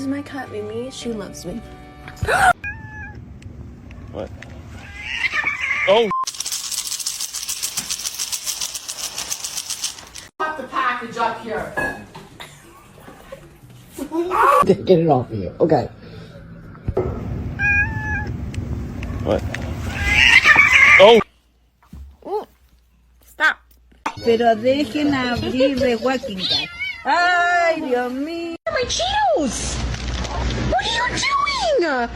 is my cat, Mimi. She loves me. What? Oh! Put the package up here. Get it off of you. Okay. What? Oh! Stop. Pero dejen abrir de Walking Dead. Ay, Dios mío. My Cheetos! What are you doing?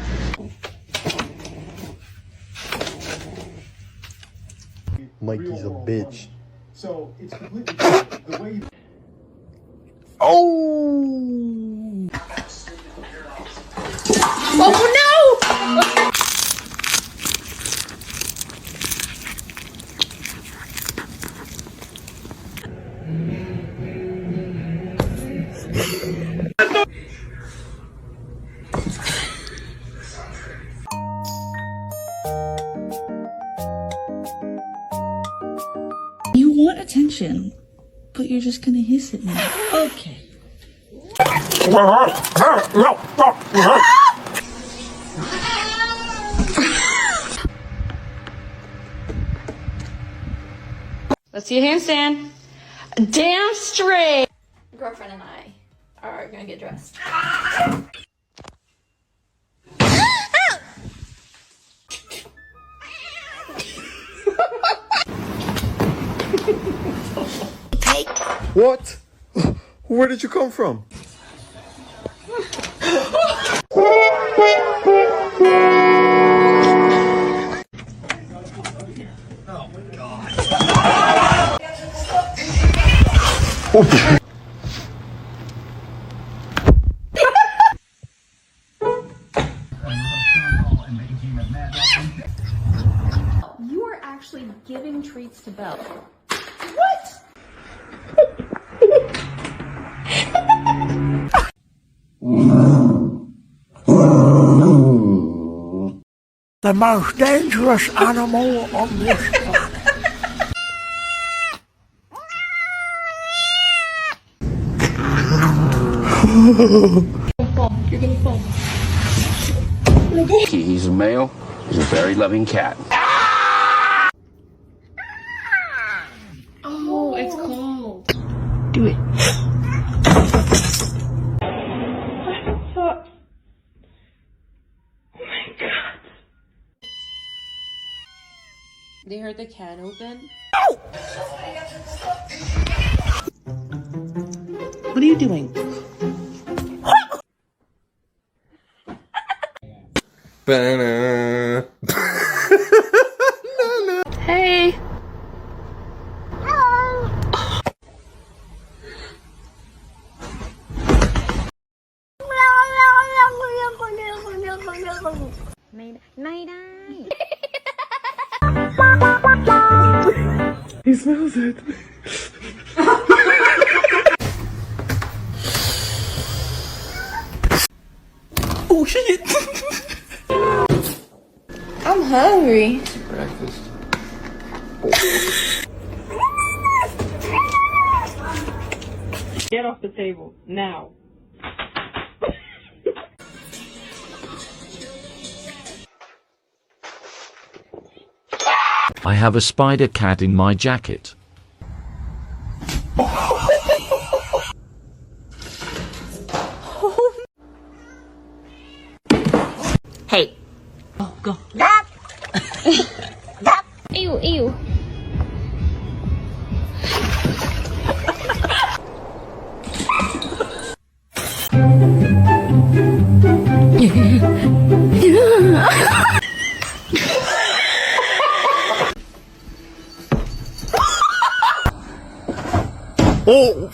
Mikey's a bitch. So it's completely different. The way you... Oh! Oh no! You want attention, but you're just gonna hiss at me. Okay. Let's see a handstand. Damn straight. Girlfriend and I are gonna get dressed. What? Where did you come from? You are actually giving treats to Belle. What? The most dangerous animal on this planet. You're gonna fall. He's a male. He's a very loving cat. Oh, it's cold. Do it. They heard the can open. What are you doing? Banana. Hey. He smells it. Oh shit. I'm hungry. Breakfast. Get off the table now. I have a spider cat in my jacket. Hey. Oh, go. Ew, ew. Oh!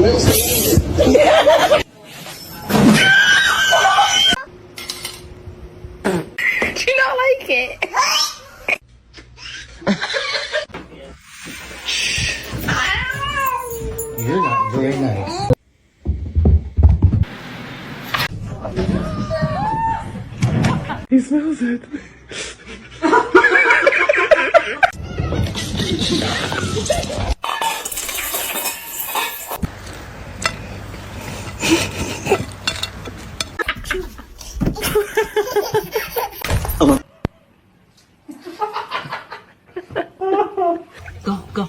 Do you not like it? You're not very nice. He smells it. Go.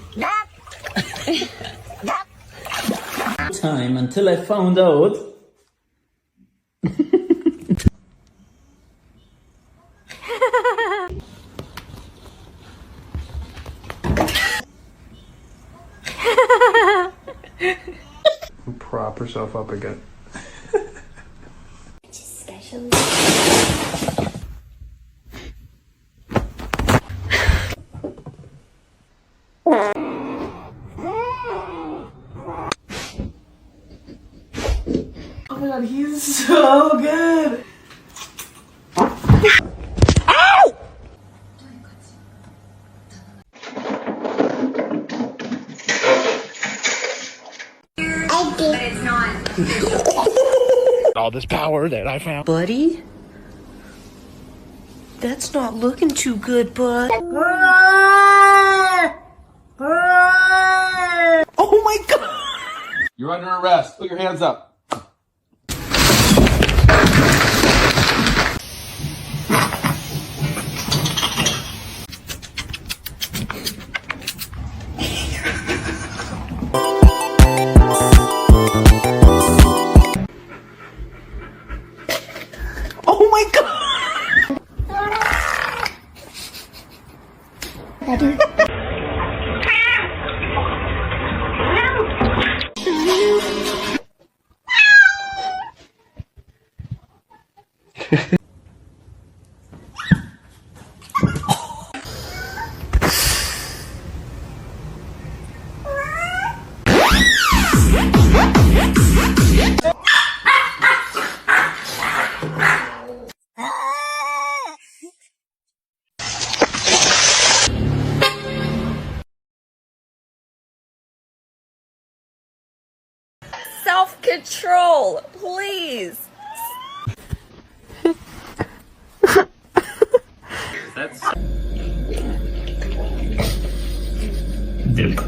Time until I found out. Prop herself up again. Oh my god, he's so good! All this power that I found. Buddy? That's not looking too good, bud. Oh my god! You're under arrest. Put your hands up. Oh my god! Self-control, please. That's... Dip.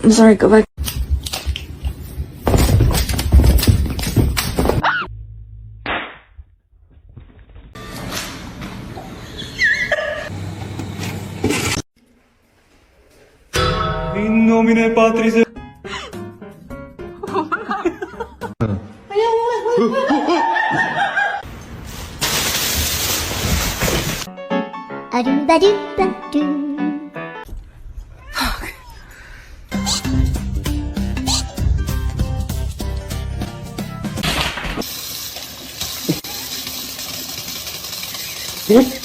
I'm sorry, go back. In nomine Patris et... Wait.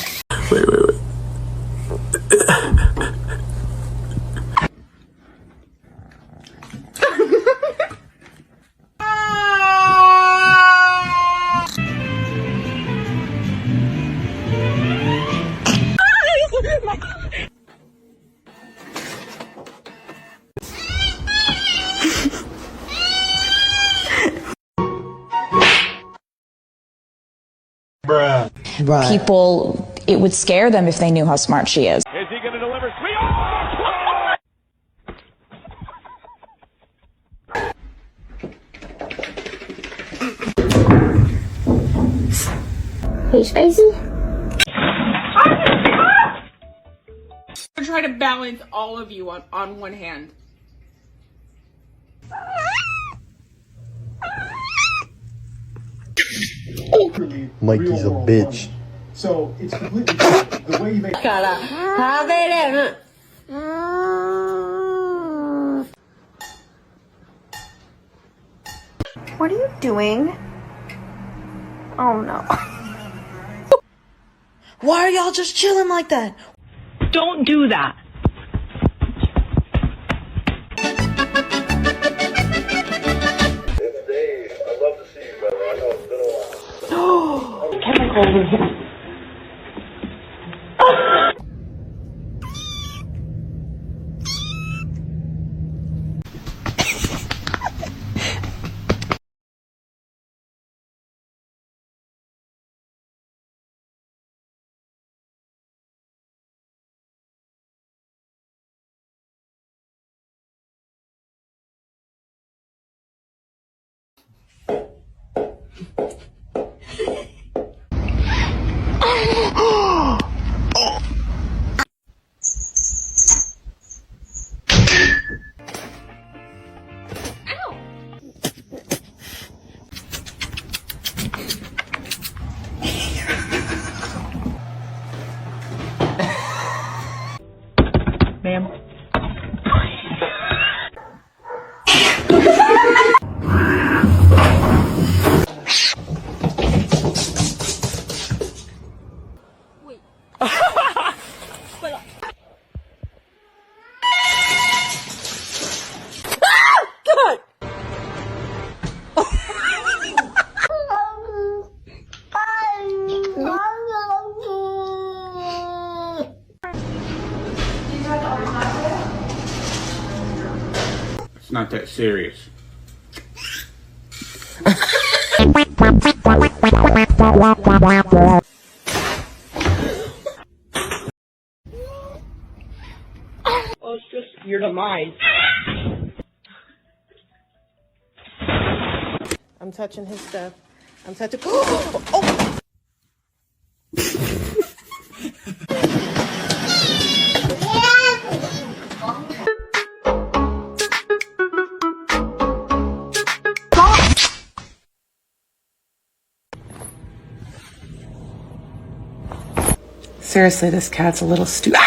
Bruh. Right. People, it would scare them if they knew how smart she is. Is he going to deliver? Hey, Spicy. I'm trying to balance all of you on one hand. Mikey's a bitch. So it's completely different. The way you make What are you doing? Oh no. Why are y'all just chilling like that? Don't do that. It's Dave. I'd love to see you, brother. I know it's been a while. Chemicals. Ma'am. It's not that serious. Well, it's just your demise. I'm touching his stuff. I'm touching. Oh! Seriously, this cat's a little stupid.